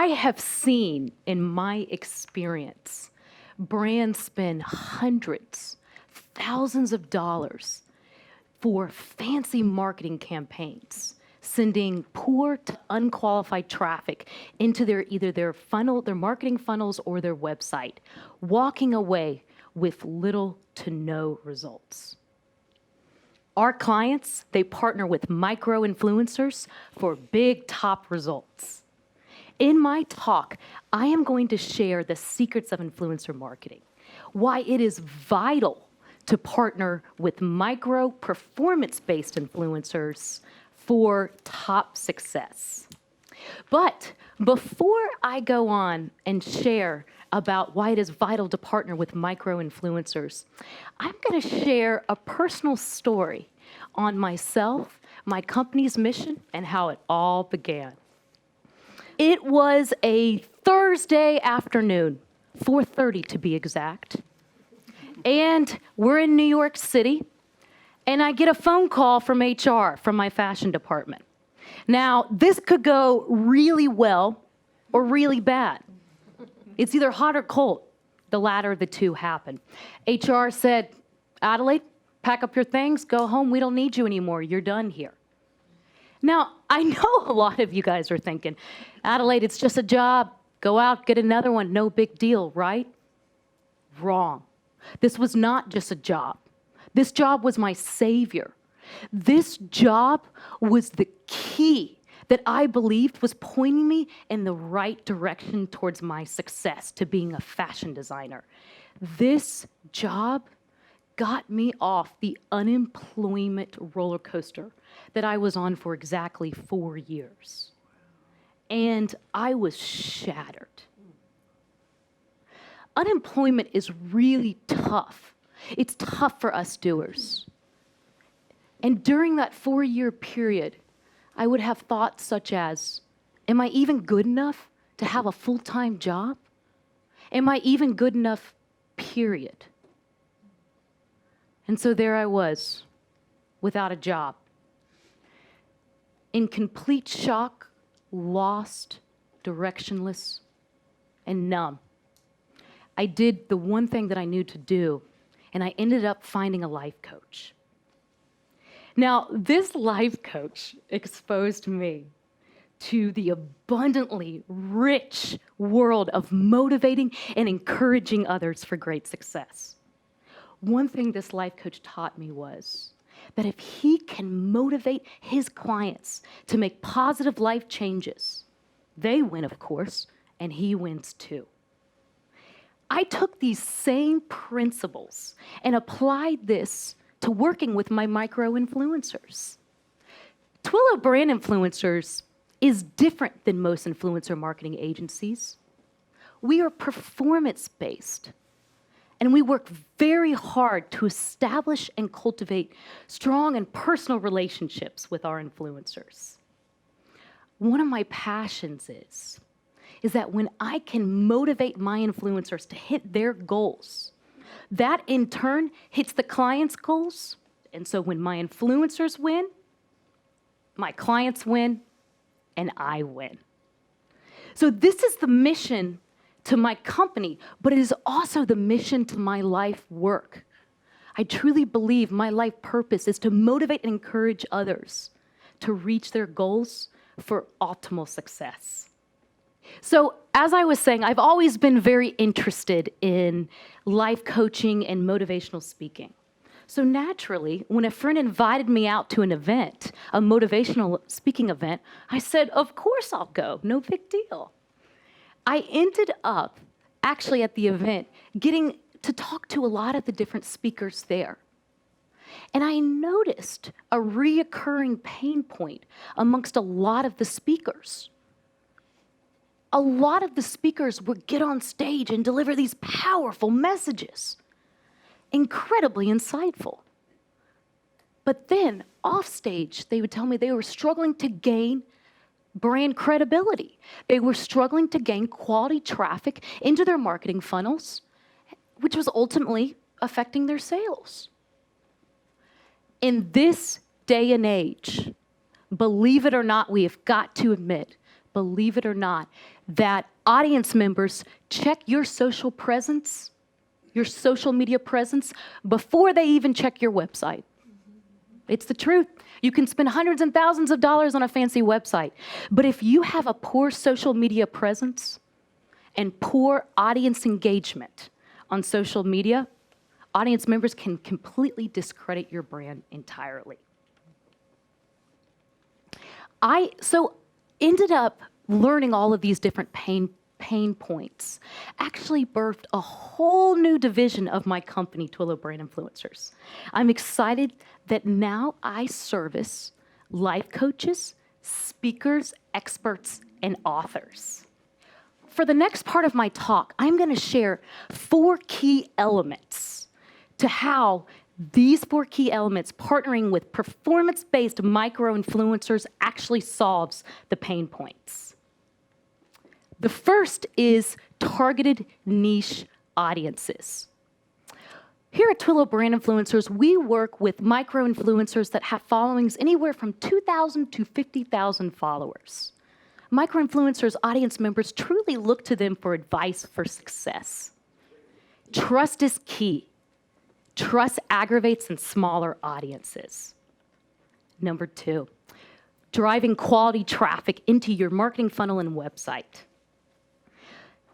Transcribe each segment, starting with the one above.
I have seen in my experience brands spend hundreds, thousands of dollars for fancy marketing campaigns, sending poor to unqualified traffic into either their funnel, their marketing funnels, or their website, walking away with little to no results. Our clients, they partner with micro-influencers for big top results. In my talk, I am going to share the secrets of influencer marketing, why it is vital to partner with micro performance-based influencers for top success. But before I go on and share about why it is vital to partner with micro-influencers, I'm going to share a personal story on myself, my company's mission, and how it all began. It was a Thursday afternoon, 4:30 to be exact, and we're in New York City, and I get a phone call from HR, from my fashion department. Now, this could go really well or really bad. It's either hot or cold. The latter of the two happened. HR said, Adelaide, pack up your things, go home, we don't need you anymore, you're done here. Now, I know a lot of you guys are thinking, Adelaide, it's just a job, go out, get another one, no big deal, right? Wrong. This was not just a job. This job was my savior. This job was the key that I believed was pointing me in the right direction towards my success to being a fashion designer. This job got me off the unemployment roller coaster that I was on for exactly 4 years. And I was shattered. Unemployment is really tough. It's tough for us doers. And during that 4-year period, I would have thoughts such as, am I even good enough to have a full-time job? Am I even good enough, period? And so there I was, without a job, in complete shock, lost, directionless, and numb. I did the one thing that I knew to do, and I ended up finding a life coach. Now, this life coach exposed me to the abundantly rich world of motivating and encouraging others for great success. One thing this life coach taught me was that if he can motivate his clients to make positive life changes, they win, of course, and he wins too. I took these same principles and applied this to working with my micro-influencers. Twilio brand influencers is different than most influencer marketing agencies. We are performance-based, and we work very hard to establish and cultivate strong and personal relationships with our influencers. One of my passions is that when I can motivate my influencers to hit their goals, that in turn hits the client's goals. And so when my influencers win, my clients win, and I win. So this is the mission to my company, but it is also the mission to my life work. I truly believe my life purpose is to motivate and encourage others to reach their goals for optimal success. So as I was saying, I've always been very interested in life coaching and motivational speaking. So naturally, when a friend invited me out to an event, a motivational speaking event, I said, of course I'll go, no big deal. I ended up actually at the event getting to talk to a lot of the different speakers there. And I noticed a reoccurring pain point amongst a lot of the speakers. A lot of the speakers would get on stage and deliver these powerful messages, incredibly insightful. But then off stage, they would tell me they were struggling to gain brand credibility. They were struggling to gain quality traffic into their marketing funnels, which was ultimately affecting their sales. In this day and age, believe it or not, we have got to admit, believe it or not, that audience members check your social presence, your social media presence, before they even check your website. It's the truth. You can spend hundreds and thousands of dollars on a fancy website, but if you have a poor social media presence and poor audience engagement on social media, audience members can completely discredit your brand entirely. I ended up learning all of these different pain points, actually birthed a whole new division of my company, Twilio Brand Influencers. I'm excited that now I service life coaches, speakers, experts, and authors. For the next part of my talk, I'm going to share 4 key elements to how these 4 key elements, partnering with performance-based micro-influencers, actually solves the pain points. The first is targeted niche audiences. Here at Twilio Brand Influencers, we work with micro-influencers that have followings anywhere from 2,000 to 50,000 followers. Micro-influencers' audience members truly look to them for advice for success. Trust is key. Trust aggravates in smaller audiences. Number 2, driving quality traffic into your marketing funnel and website.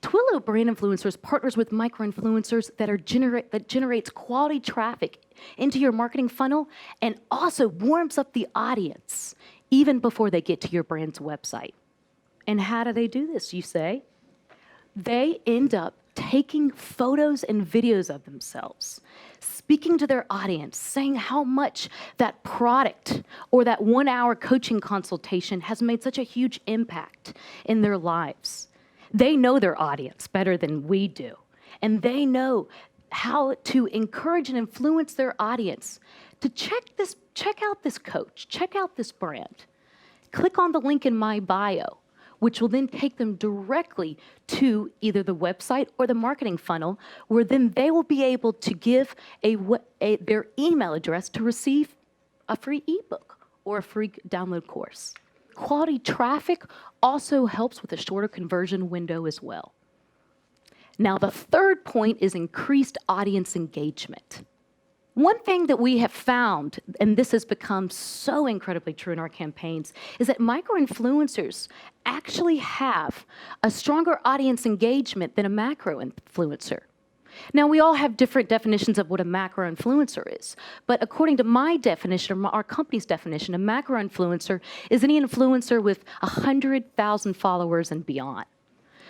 Twilio Brand Influencers partners with micro-influencers that generates quality traffic into your marketing funnel and also warms up the audience even before they get to your brand's website. And how do they do this, you say? They end up taking photos and videos of themselves, speaking to their audience, saying how much that product or that 1-hour coaching consultation has made such a huge impact in their lives. They know their audience better than we do, and they know how to encourage and influence their audience to check out this coach, check out this brand. Click on the link in my bio, which will then take them directly to either the website or the marketing funnel, where then they will be able to give their email address to receive a free ebook or a free download course. Quality traffic also helps with a shorter conversion window as well. Now, the third point is increased audience engagement. One thing that we have found, and this has become so incredibly true in our campaigns, is that micro-influencers actually have a stronger audience engagement than a macro-influencer. Now, we all have different definitions of what a macro-influencer is, but according to my definition, or our company's definition, a macro-influencer is any influencer with 100,000 followers and beyond.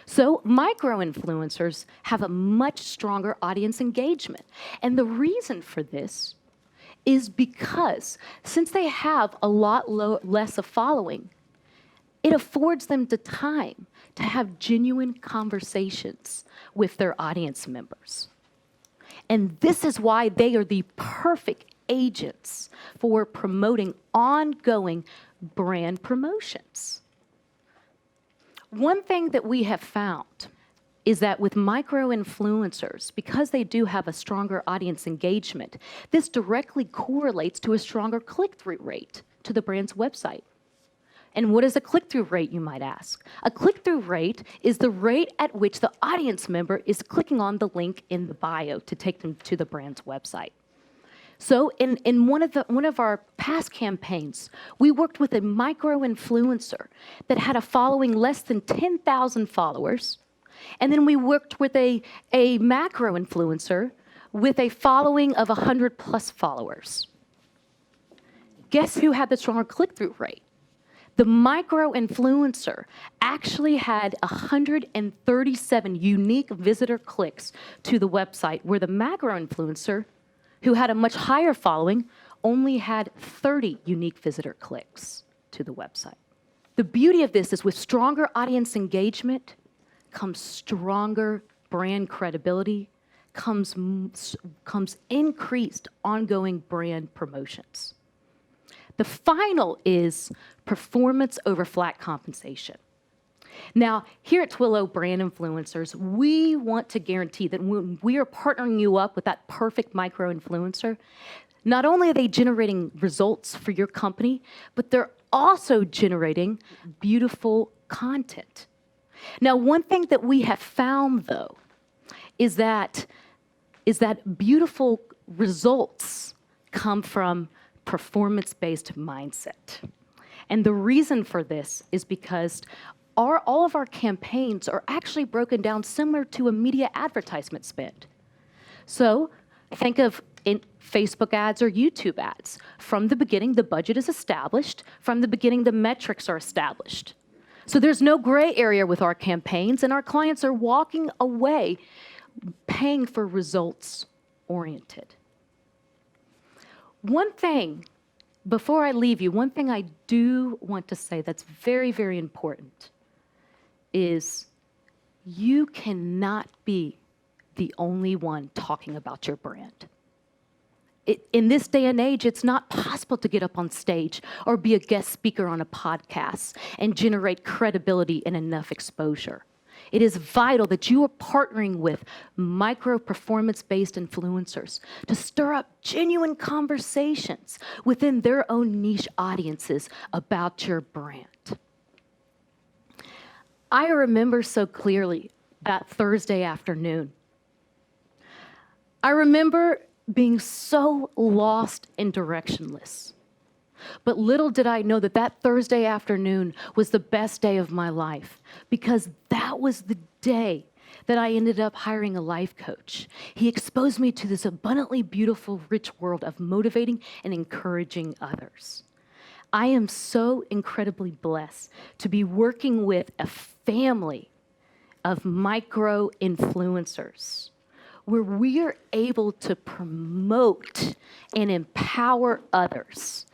So micro-influencers have a much stronger audience engagement. And the reason for this is because since they have a lot less of following, it affords them the time to have genuine conversations with their audience members. And this is why they are the perfect agents for promoting ongoing brand promotions. One thing that we have found is that with micro-influencers, because they do have a stronger audience engagement, this directly correlates to a stronger click-through rate to the brand's website. And what is a click-through rate, you might ask? A click-through rate is the rate at which the audience member is clicking on the link in the bio to take them to the brand's website. So in one of our past campaigns, we worked with a micro-influencer that had a following less than 10,000 followers. And then we worked with a macro-influencer with a following of 100 plus followers. Guess who had the stronger click-through rate? The micro-influencer actually had 137 unique visitor clicks to the website, where the macro-influencer, who had a much higher following, only had 30 unique visitor clicks to the website. The beauty of this is with stronger audience engagement comes stronger brand credibility, comes increased ongoing brand promotions. The final is performance over flat compensation. Now, here at Twilio Brand Influencers, we want to guarantee that when we are partnering you up with that perfect micro-influencer, not only are they generating results for your company, but they're also generating beautiful content. Now, one thing that we have found, though, is that beautiful results come from performance-based mindset. And the reason for this is because all of our campaigns are actually broken down similar to a media advertisement spend. So think of in Facebook ads or YouTube ads. From the beginning, the budget is established. From the beginning, the metrics are established. So there's no gray area with our campaigns, and our clients are walking away paying for results-oriented. One thing, before I leave you, one thing I do want to say that's very, very important is you cannot be the only one talking about your brand. In this day and age, it's not possible to get up on stage or be a guest speaker on a podcast and generate credibility and enough exposure. It is vital that you are partnering with micro-performance-based influencers to stir up genuine conversations within their own niche audiences about your brand. I remember so clearly that Thursday afternoon. I remember being so lost and directionless. But little did I know that that Thursday afternoon was the best day of my life, because that was the day that I ended up hiring a life coach. He exposed me to this abundantly beautiful, rich world of motivating and encouraging others. I am so incredibly blessed to be working with a family of micro influencers where we are able to promote and empower others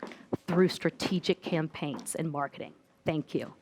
through strategic campaigns and marketing. Thank you.